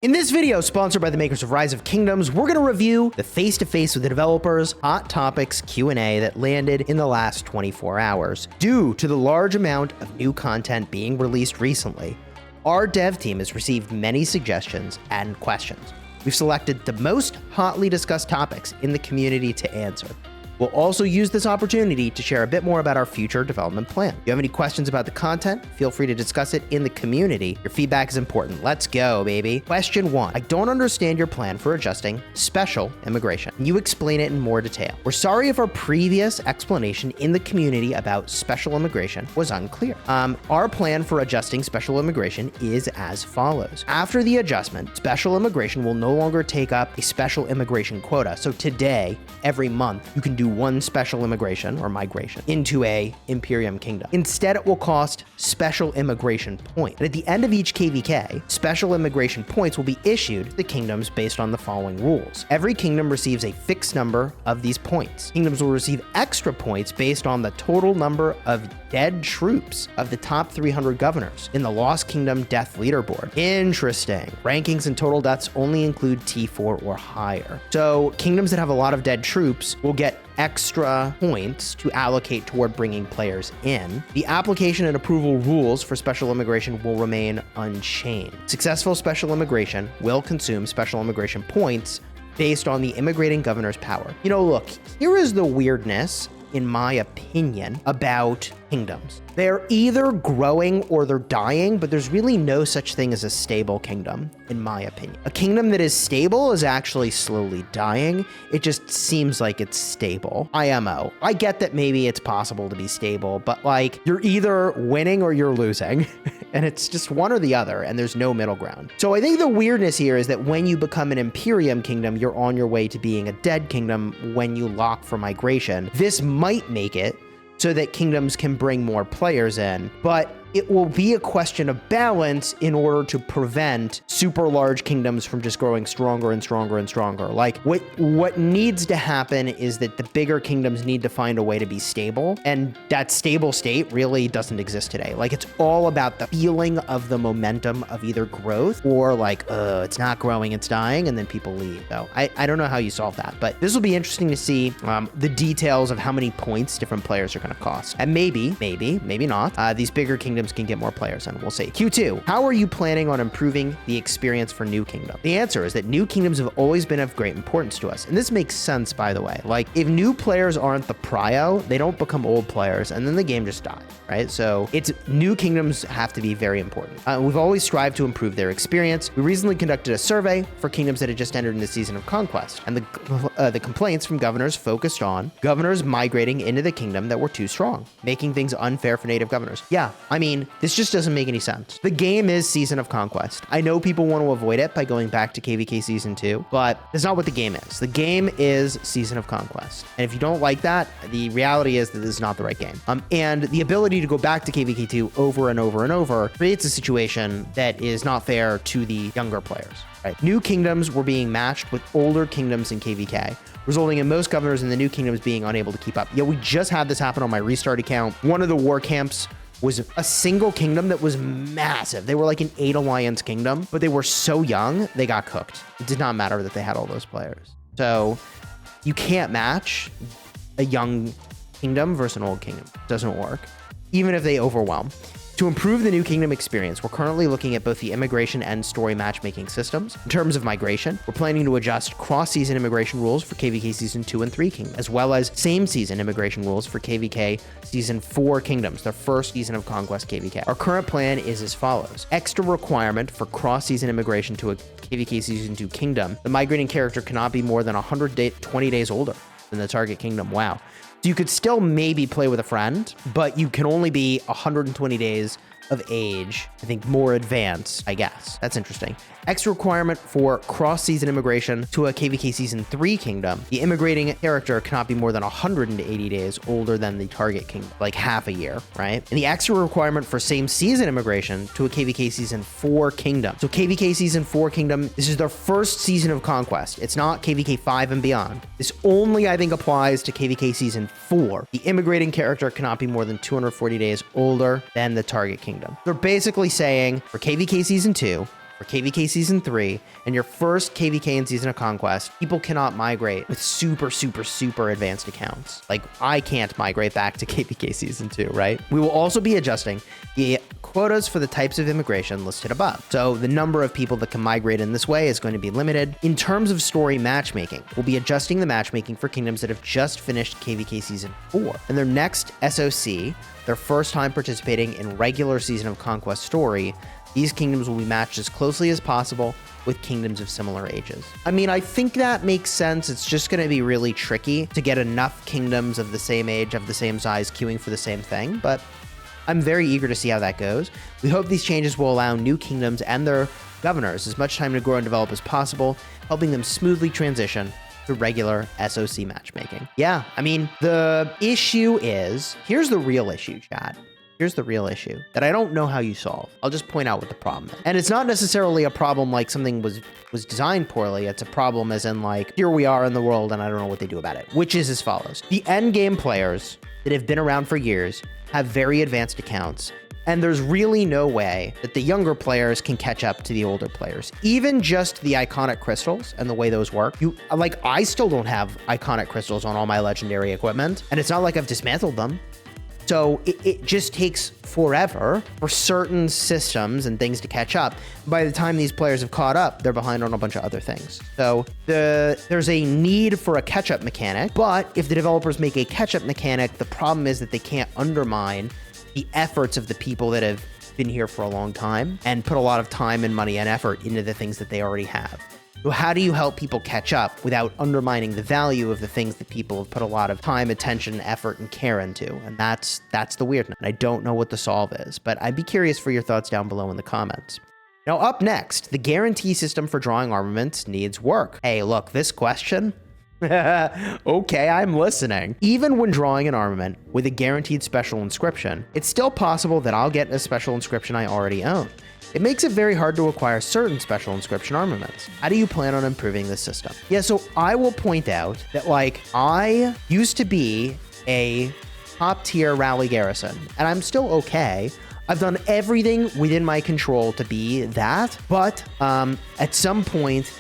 In this video, sponsored by the makers of Rise of Kingdoms, we're going to review the face-to-face with the developers Hot Topics Q&A that landed in the last 24 hours. Due to the large amount of new content being released recently, our dev team has received many suggestions and questions. We've selected the most hotly discussed topics in the community to answer. We'll also use this opportunity to share a bit more about our future development plan. If you have any questions about the content, feel free to discuss it in the community. Your feedback is important. Let's go, baby. Question 1. I don't understand your plan for adjusting special immigration. Can you explain it in more detail? We're sorry if our previous explanation in the community about special immigration was unclear. Our plan for adjusting special immigration is as follows. After the adjustment, special immigration will no longer take up a special immigration quota. So today, every month, you can do one special immigration or migration into a imperium kingdom. Instead, it will cost special immigration points. And at the end of each KVK, special immigration points will be issued to the kingdoms based on the following rules. Every kingdom receives a fixed number of these points. Kingdoms will receive extra points based on the total number of dead troops of the top 300 governors in the Lost Kingdom Death Leaderboard. Interesting. Rankings and total deaths only include T4 or higher. So kingdoms that have a lot of dead troops will get extra points to allocate toward bringing players in. The application and approval rules for special immigration will remain unchanged. Successful special immigration will consume special immigration points based on the immigrating governor's power. You know, look, here is the weirdness, in my opinion, about kingdoms. They're either growing or they're dying, but there's really no such thing as a stable kingdom, in my opinion. A kingdom that is stable is actually slowly dying. It just seems like it's stable. IMO. I get that maybe it's possible to be stable, but like you're either winning or you're losing, and it's just one or the other, and there's no middle ground. So I think the weirdness here is that when you become an imperium kingdom, you're on your way to being a dead kingdom when you lock for migration. This might make it so that kingdoms can bring more players in, but it will be a question of balance in order to prevent super large kingdoms from just growing stronger and stronger and stronger. Like what needs to happen is that the bigger kingdoms need to find a way to be stable, and that stable state really doesn't exist today. Like it's all about the feeling of the momentum of either growth or like, it's not growing, it's dying, and then people leave. So I don't know how you solve that, but this will be interesting to see the details of how many points different players are going to cost. And maybe not. These bigger kingdoms can get more players in. We'll see. Q2, how are you planning on improving the experience for new kingdoms? The answer is that new kingdoms have always been of great importance to us. And this makes sense, by the way. Like if new players aren't the prio, they don't become old players and then the game just dies, right? So it's new kingdoms have to be very important. We've always strived to improve their experience. We recently conducted a survey for kingdoms that had just entered in the season of conquest. And the complaints from governors focused on governors migrating into the kingdom that were too strong, making things unfair for native governors. Yeah, I mean, this just doesn't make any sense. The game is Season of Conquest. I know people want to avoid it by going back to KVK Season 2, but that's not what the game is. The game is Season of Conquest. And if you don't like that, the reality is that this is not the right game. And the ability to go back to KVK 2 over and over and over creates a situation that is not fair to the younger players. Right? New kingdoms were being matched with older kingdoms in KVK, resulting in most governors in the new kingdoms being unable to keep up. Yeah, we just had this happen on my restart account. One of the war camps was a single kingdom that was massive. They were like an 8 alliance kingdom, but they were so young, they got cooked. It did not matter that they had all those players. So you can't match a young kingdom versus an old kingdom. It doesn't work, even if they overwhelm. To improve the new kingdom experience, we're currently looking at both the immigration and story matchmaking systems. In terms of migration, we're planning to adjust cross-season immigration rules for KVK Season 2 and 3 kingdoms, as well as same-season immigration rules for KVK Season 4 kingdoms, the first season of Conquest KVK. Our current plan is as follows. Extra requirement for cross-season immigration to a KVK Season 2 kingdom. The migrating character cannot be more than 120 days older than the target kingdom. Wow. So you could still maybe play with a friend, but you can only be 120 days of age, I think more advanced, I guess. That's interesting. Extra requirement for cross-season immigration to a KVK Season 3 kingdom. The immigrating character cannot be more than 180 days older than the target kingdom, like half a year, right? And the extra requirement for same-season immigration to a KVK Season 4 kingdom. So KVK Season 4 kingdom, this is their first season of conquest. It's not KVK 5 and beyond. This only, I think, applies to KVK Season 4. The immigrating character cannot be more than 240 days older than the target kingdom. They're basically saying for KVK Season 2, for KVK Season 3 and your first KVK in Season of Conquest, people cannot migrate with super, super, super advanced accounts. Like, I can't migrate back to KVK Season 2, right? We will also be adjusting the quotas for the types of immigration listed above. So the number of people that can migrate in this way is going to be limited. In terms of story matchmaking, we'll be adjusting the matchmaking for kingdoms that have just finished KVK Season 4. And their next SOC, their first time participating in regular Season of Conquest story, these kingdoms will be matched as closely as possible with kingdoms of similar ages. I mean, I think that makes sense. It's just going to be really tricky to get enough kingdoms of the same age, of the same size, queuing for the same thing, but I'm very eager to see how that goes. We hope these changes will allow new kingdoms and their governors as much time to grow and develop as possible, helping them smoothly transition to regular SOC matchmaking. Yeah, I mean, the issue is, here's the real issue, chat. Here's the real issue that I don't know how you solve. I'll just point out what the problem is. And it's not necessarily a problem like something was designed poorly. It's a problem as in like, here we are in the world and I don't know what they do about it, which is as follows. The end game players that have been around for years have very advanced accounts, and there's really no way that the younger players can catch up to the older players. Even just the iconic crystals and the way those work, I still don't have iconic crystals on all my legendary equipment, and it's not like I've dismantled them. So it just takes forever for certain systems and things to catch up. By the time these players have caught up, they're behind on a bunch of other things. So there's a need for a catch-up mechanic, but if the developers make a catch-up mechanic, the problem is that they can't undermine the efforts of the people that have been here for a long time and put a lot of time and money and effort into the things that they already have. So how do you help people catch up without undermining the value of the things that people have put a lot of time, attention, effort, and care into? And that's the weirdness. I don't know what the solve is, but I'd be curious for your thoughts down below in the comments. Now, up next, the guarantee system for drawing armaments needs work. Hey, look, this question? Okay, I'm listening. Even when drawing an armament with a guaranteed special inscription, it's still possible that I'll get a special inscription I already own. It makes it very hard to acquire certain special inscription armaments. How do you plan on improving this system? Yeah, so I will point out that, like, I used to be a top tier rally garrison, and I'm still okay. I've done everything within my control to be that, but at some point,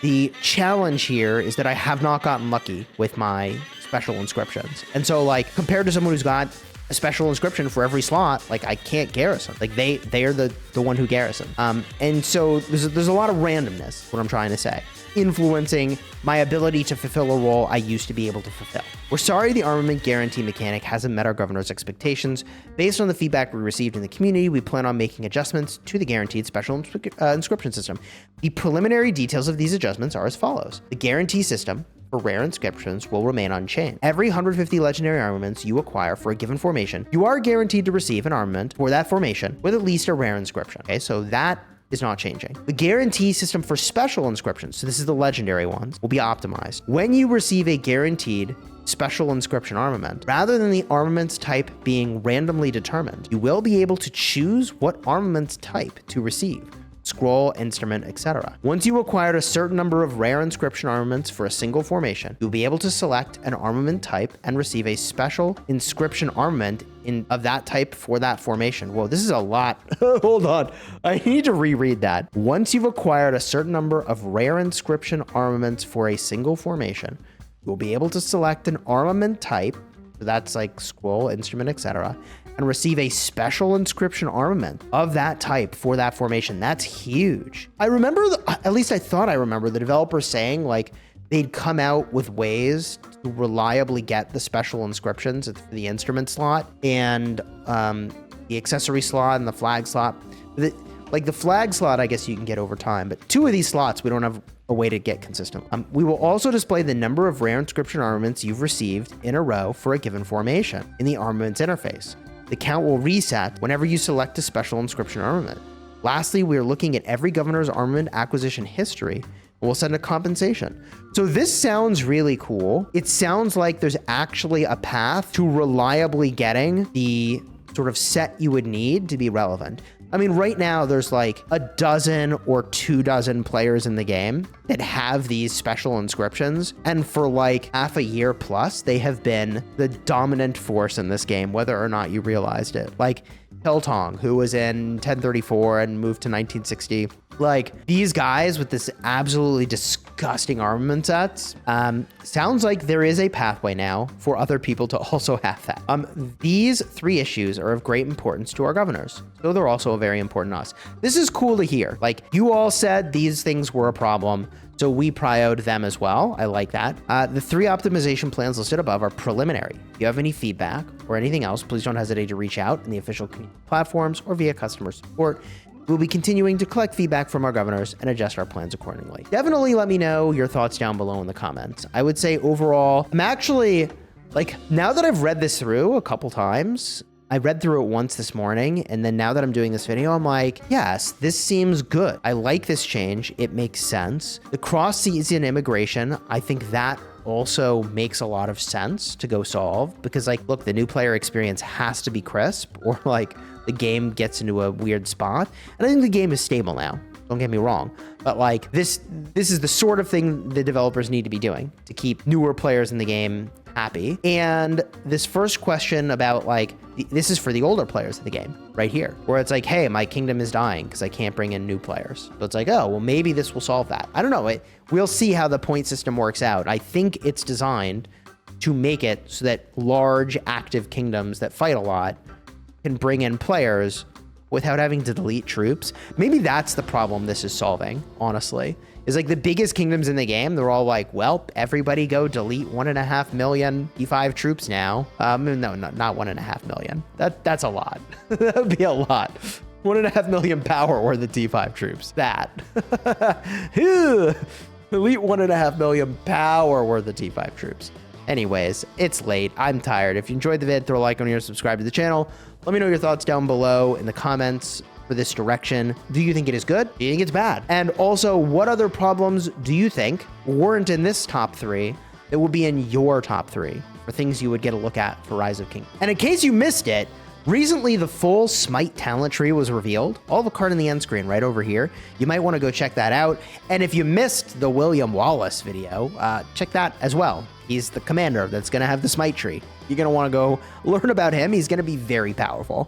the challenge here is that I have not gotten lucky with my special inscriptions. And so, like, compared to someone who's got a special inscription for every slot, like, I can't garrison. Like, they are the one who garrison. And so there's a lot of randomness, what I'm trying to say, influencing my ability to fulfill a role I used to be able to fulfill. We're sorry the armament guarantee mechanic hasn't met our governor's expectations. Based on the feedback we received in the community, we plan on making adjustments to the guaranteed special inscription system. The preliminary details of these adjustments are as follows. The guarantee system for rare inscriptions will remain unchanged. Every 150 legendary armaments you acquire for a given formation, you are guaranteed to receive an armament for that formation with at least a rare inscription. Okay, so that is not changing. The guarantee system for special inscriptions, so this is the legendary ones, will be optimized. When you receive a guaranteed special inscription armament, rather than the armament's type being randomly determined, you will be able to choose what armament's type to receive. Scroll, instrument, etc. Once you acquired a certain number of rare inscription armaments for a single formation, you'll be able to select an armament type and receive a special inscription armament of that type for that formation. Whoa, this is a lot. Hold on. I need to reread that. Once you've acquired a certain number of rare inscription armaments for a single formation, you'll be able to select an armament type, so that's like scroll, instrument, etc., and receive a special inscription armament of that type for that formation. That's huge. I remember, at least I thought I remember the developers saying, like, they'd come out with ways to reliably get the special inscriptions for the instrument slot and the accessory slot and the flag slot. Like the flag slot, I guess you can get over time, but two of these slots, we don't have a way to get consistent. We will also display the number of rare inscription armaments you've received in a row for a given formation in the armaments interface. The count will reset whenever you select a special inscription armament. Lastly, we are looking at every governor's armament acquisition history, and we'll send a compensation. So this sounds really cool. It sounds like there's actually a path to reliably getting the sort of set you would need to be relevant. I mean, right now there's like a dozen or 24 players in the game that have these special inscriptions. And for like half a year plus, they have been the dominant force in this game, whether or not you realized it. Like, Peltong, who was in 1034 and moved to 1960. Like, these guys with this absolutely disgusting armament sets, sounds like there is a pathway now for other people to also have that. These 3 issues are of great importance to our governors, so they're also very important to us. This is cool to hear. Like, you all said these things were a problem, so we prioed them as well. I like that. The 3 optimization plans listed above are preliminary. If you have any feedback or anything else, please don't hesitate to reach out in the official community platforms or via customer support. We'll be continuing to collect feedback from our governors and adjust our plans accordingly. Definitely let me know your thoughts down below in the comments. I would say overall, I'm actually, like, now that I've read this through a couple times, I read through it once this morning, and then now that I'm doing this video, I'm like, yes, this seems good. I like this change. It makes sense. The cross-season immigration, I think that also makes a lot of sense to go solve, because, like, look, the new player experience has to be crisp, or like the game gets into a weird spot. And I think the game is stable now. Don't get me wrong, but like this is the sort of thing the developers need to be doing to keep newer players in the game happy. And this first question about, like, this is for the older players of the game right here, where it's like, hey, my kingdom is dying because I can't bring in new players. So it's like, oh, well, maybe this will solve that. I don't know. We'll see how the point system works out. I think it's designed to make it so that large active kingdoms that fight a lot can bring in players without having to delete troops. Maybe that's the problem this is solving, honestly. Is like the biggest kingdoms in the game, they're all like, well, everybody go delete 1.5 million E5 troops now. No, not 1.5 million. That's a lot. That would be a lot. 1.5 million power worth of T5 troops. That. Delete 1.5 million power worth of T5 troops. Anyways, it's late. I'm tired. If you enjoyed the vid, throw a like on here, subscribe to the channel. Let me know your thoughts down below in the comments for this direction. Do you think it is good? Do you think it's bad? And also, what other problems do you think weren't in this top 3 that will be in your top 3 for things you would get a look at for Rise of Kingdoms? And in case you missed it, recently the full Smite talent tree was revealed. I'll have a card in the end screen right over here. You might want to go check that out. And if you missed the William Wallace video, check that as well. He's the commander that's going to have the Smite tree. You're going to want to go learn about him. He's going to be very powerful.